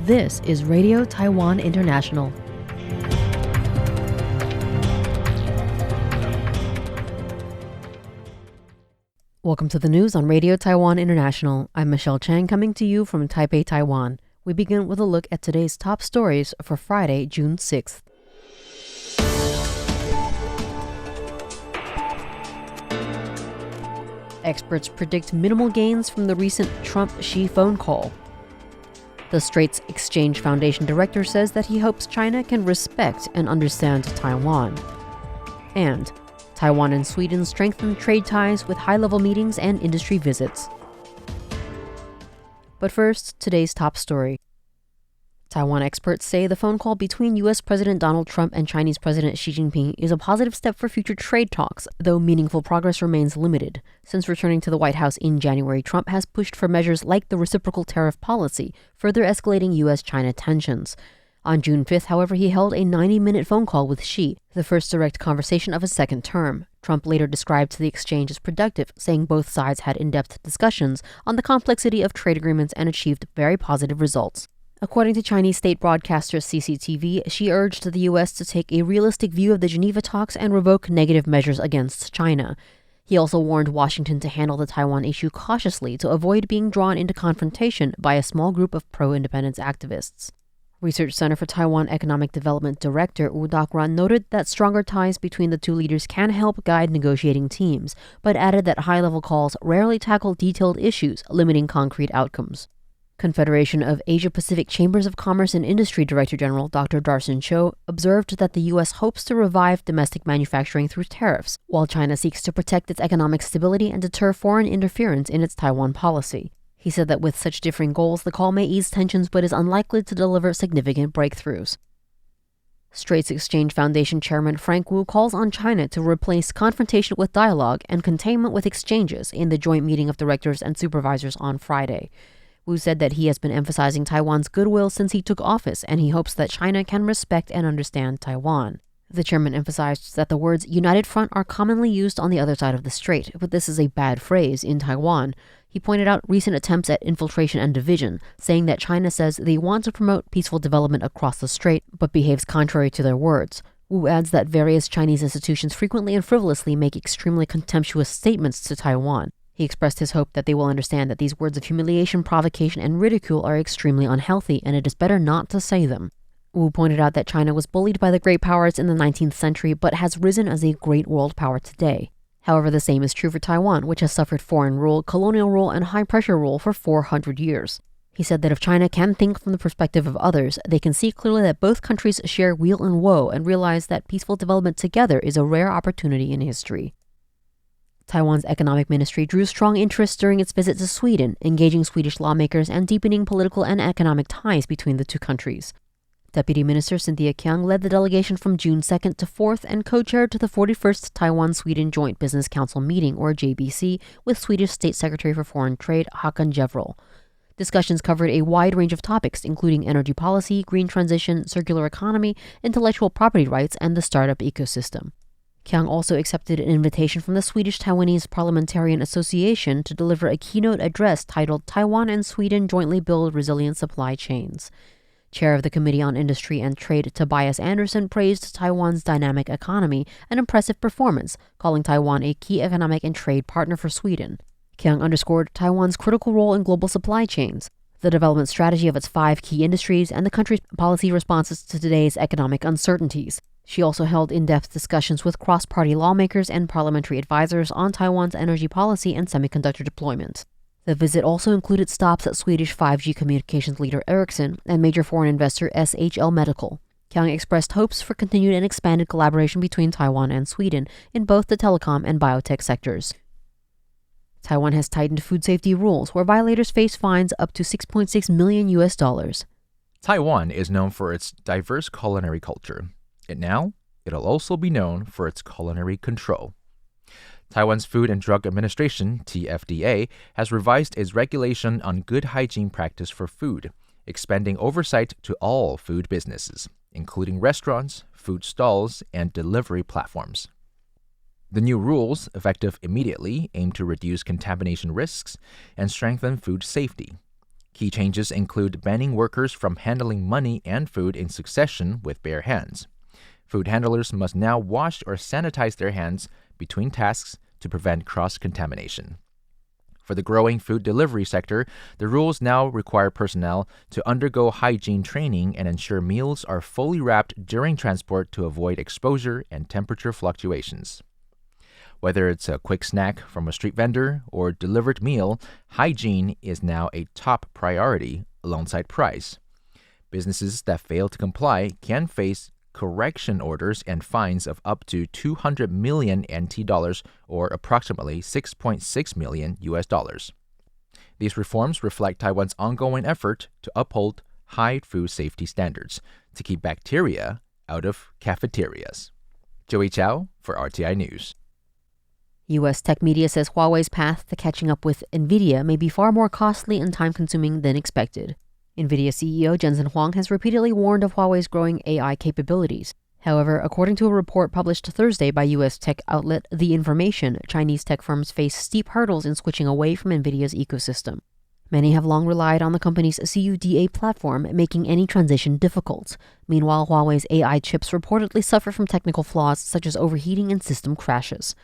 This is Radio Taiwan International. Welcome to the news on Radio Taiwan International. I'm Michelle Chang coming to you from Taipei, Taiwan. We begin with a look at today's top stories for Friday, June 6th. Experts predict minimal gains from the recent Trump-Xi phone call. The Straits Exchange Foundation director says that he hopes China can respect and understand Taiwan. And Taiwan and Sweden strengthen trade ties with high-level meetings and industry visits. But first, today's top story. Taiwan experts say the phone call between U.S. President Donald Trump and Chinese President Xi Jinping is a positive step for future trade talks, though meaningful progress remains limited. Since returning to the White House in January, Trump has pushed for measures like the reciprocal tariff policy, further escalating U.S.-China tensions. On June 5th, however, he held a 90-minute phone call with Xi, the first direct conversation of his second term. Trump later described the exchange as productive, saying both sides had in-depth discussions on the complexity of trade agreements and achieved very positive results. According to Chinese state broadcaster CCTV, Xi urged the U.S. to take a realistic view of the Geneva talks and revoke negative measures against China. He also warned Washington to handle the Taiwan issue cautiously to avoid being drawn into confrontation by a small group of pro-independence activists. Research Center for Taiwan Economic Development Director Wu Dakran noted that stronger ties between the two leaders can help guide negotiating teams, but added that high-level calls rarely tackle detailed issues, limiting concrete outcomes. Confederation of Asia-Pacific Chambers of Commerce and Industry Director General Dr. Darson Cho observed that the U.S. hopes to revive domestic manufacturing through tariffs, while China seeks to protect its economic stability and deter foreign interference in its Taiwan policy. He said that with such differing goals, the call may ease tensions but is unlikely to deliver significant breakthroughs. Straits Exchange Foundation Chairman Frank Wu calls on China to replace confrontation with dialogue and containment with exchanges in the joint meeting of directors and supervisors on Friday. Wu said that he has been emphasizing Taiwan's goodwill since he took office, and he hopes that China can respect and understand Taiwan. The chairman emphasized that the words United Front are commonly used on the other side of the strait, but this is a bad phrase in Taiwan. He pointed out recent attempts at infiltration and division, saying that China says they want to promote peaceful development across the strait, but behaves contrary to their words. Wu adds that various Chinese institutions frequently and frivolously make extremely contemptuous statements to Taiwan. He expressed his hope that they will understand that these words of humiliation, provocation, and ridicule are extremely unhealthy, and it is better not to say them. Wu pointed out that China was bullied by the great powers in the 19th century, but has risen as a great world power today. However, the same is true for Taiwan, which has suffered foreign rule, colonial rule, and high-pressure rule for 400 years. He said that if China can think from the perspective of others, they can see clearly that both countries share weal and woe and realize that peaceful development together is a rare opportunity in history. Taiwan's economic ministry drew strong interest during its visit to Sweden, engaging Swedish lawmakers and deepening political and economic ties between the two countries. Deputy Minister Cynthia Kiang led the delegation from June 2nd to 4th and co-chaired the 41st Taiwan-Sweden Joint Business Council meeting, or JBC, with Swedish State Secretary for Foreign Trade Håkan Jevrel. Discussions covered a wide range of topics, including energy policy, green transition, circular economy, intellectual property rights, and the startup ecosystem. Kiang also accepted an invitation from the Swedish-Taiwanese Parliamentarian Association to deliver a keynote address titled Taiwan and Sweden Jointly Build Resilient Supply Chains. Chair of the Committee on Industry and Trade Tobias Anderson praised Taiwan's dynamic economy and impressive performance, calling Taiwan a key economic and trade partner for Sweden. Kiang underscored Taiwan's critical role in global supply chains, the development strategy of its 5 key industries, and the country's policy responses to today's economic uncertainties. She also held in-depth discussions with cross-party lawmakers and parliamentary advisors on Taiwan's energy policy and semiconductor deployment. The visit also included stops at Swedish 5G communications leader Ericsson and major foreign investor SHL Medical. Kiang expressed hopes for continued and expanded collaboration between Taiwan and Sweden in both the telecom and biotech sectors. Taiwan has tightened food safety rules, where violators face fines up to $6.6 million. Taiwan is known for its diverse culinary culture. And now, it'll also be known for its culinary control. Taiwan's Food and Drug Administration, TFDA, has revised its regulation on good hygiene practice for food, expanding oversight to all food businesses, including restaurants, food stalls, and delivery platforms. The new rules, effective immediately, aim to reduce contamination risks and strengthen food safety. Key changes include banning workers from handling money and food in succession with bare hands. Food handlers must now wash or sanitize their hands between tasks to prevent cross-contamination. For the growing food delivery sector, the rules now require personnel to undergo hygiene training and ensure meals are fully wrapped during transport to avoid exposure and temperature fluctuations. Whether it's a quick snack from a street vendor or delivered meal, hygiene is now a top priority alongside price. Businesses that fail to comply can face correction orders and fines of up to 200 million NT dollars or approximately 6.6 million US dollars. These reforms reflect Taiwan's ongoing effort to uphold high food safety standards to keep bacteria out of cafeterias. Joey Chow for RTI News. U.S. tech media says Huawei's path to catching up with NVIDIA may be far more costly and time-consuming than expected. NVIDIA CEO Jensen Huang has repeatedly warned of Huawei's growing AI capabilities. However, according to a report published Thursday by U.S. tech outlet The Information, Chinese tech firms face steep hurdles in switching away from NVIDIA's ecosystem. Many have long relied on the company's CUDA platform, making any transition difficult. Meanwhile, Huawei's AI chips reportedly suffer from technical flaws such as overheating and system crashes.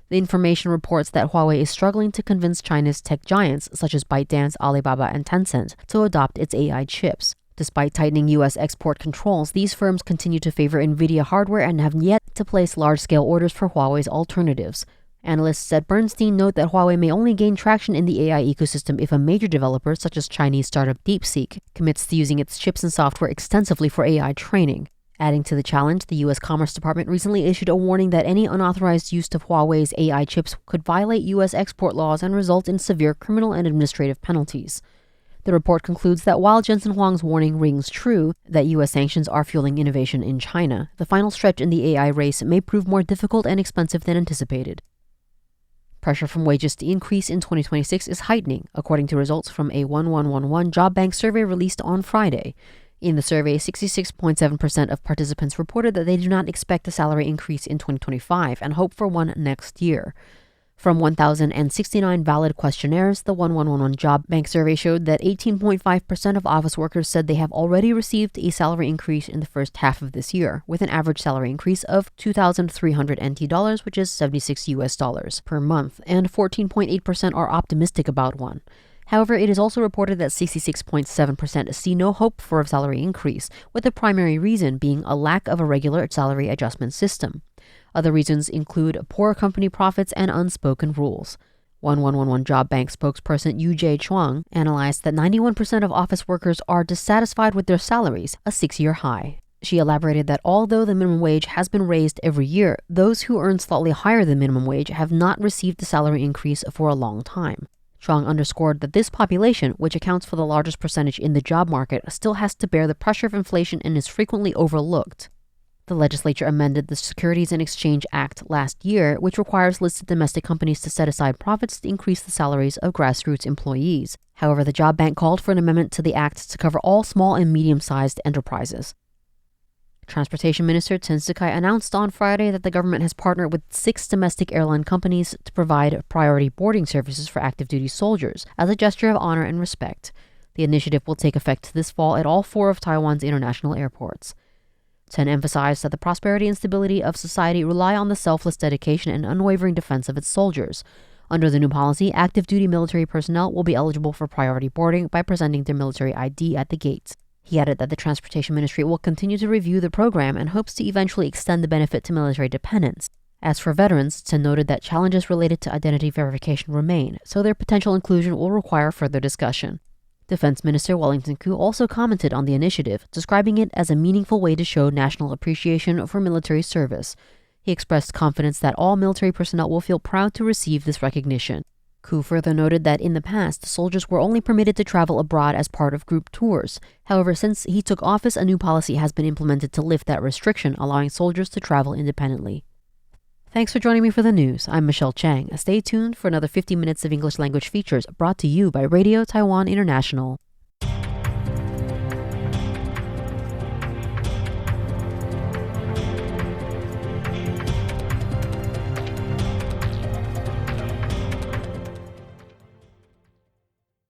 The Information reports that Huawei is struggling to convince China's tech giants, such as ByteDance, Alibaba, and Tencent, to adopt its AI chips. Despite tightening U.S. export controls, these firms continue to favor NVIDIA hardware and have yet to place large-scale orders for Huawei's alternatives. Analysts at Bernstein note that Huawei may only gain traction in the AI ecosystem if a major developer, such as Chinese startup DeepSeek, commits to using its chips and software extensively for AI training. Adding to the challenge, the U.S. Commerce Department recently issued a warning that any unauthorized use of Huawei's AI chips could violate U.S. export laws and result in severe criminal and administrative penalties. The report concludes that while Jensen Huang's warning rings true that U.S. sanctions are fueling innovation in China, the final stretch in the AI race may prove more difficult and expensive than anticipated. Pressure from wages to increase in 2026 is heightening, according to results from a 1111 job bank survey released on Friday. In the survey, 66.7% of participants reported that they do not expect a salary increase in 2025 and hope for one next year. From 1,069 valid questionnaires, the 1111 Job Bank survey showed that 18.5% of office workers said they have already received a salary increase in the first half of this year, with an average salary increase of 2,300 NT dollars, which is 76 US dollars per month, and 14.8% are optimistic about one. However, it is also reported that 66.7% see no hope for a salary increase, with the primary reason being a lack of a regular salary adjustment system. Other reasons include poor company profits and unspoken rules. 1111 Job Bank spokesperson Yu Jae Chuang analyzed that 91% of office workers are dissatisfied with their salaries, a 6-year high. She elaborated that although the minimum wage has been raised every year, those who earn slightly higher than minimum wage have not received a salary increase for a long time. Chuang underscored that this population, which accounts for the largest percentage in the job market, still has to bear the pressure of inflation and is frequently overlooked. The legislature amended the Securities and Exchange Act last year, which requires listed domestic companies to set aside profits to increase the salaries of grassroots employees. However, the Job Bank called for an amendment to the act to cover all small and medium-sized enterprises. Transportation Minister Chen Sikai announced on Friday that the government has partnered with 6 domestic airline companies to provide priority boarding services for active-duty soldiers as a gesture of honor and respect. The initiative will take effect this fall at all 4 of Taiwan's international airports. Chen emphasized that the prosperity and stability of society rely on the selfless dedication and unwavering defense of its soldiers. Under the new policy, active-duty military personnel will be eligible for priority boarding by presenting their military ID at the gates. He added that the Transportation Ministry will continue to review the program and hopes to eventually extend the benefit to military dependents. As for veterans, Chen noted that challenges related to identity verification remain, so their potential inclusion will require further discussion. Defense Minister Wellington Koo also commented on the initiative, describing it as a meaningful way to show national appreciation for military service. He expressed confidence that all military personnel will feel proud to receive this recognition. Koo further noted that in the past, soldiers were only permitted to travel abroad as part of group tours. However, since he took office, a new policy has been implemented to lift that restriction, allowing soldiers to travel independently. Thanks for joining me for the news. I'm Michelle Chang. Stay tuned for another 50 minutes of English language features brought to you by Radio Taiwan International.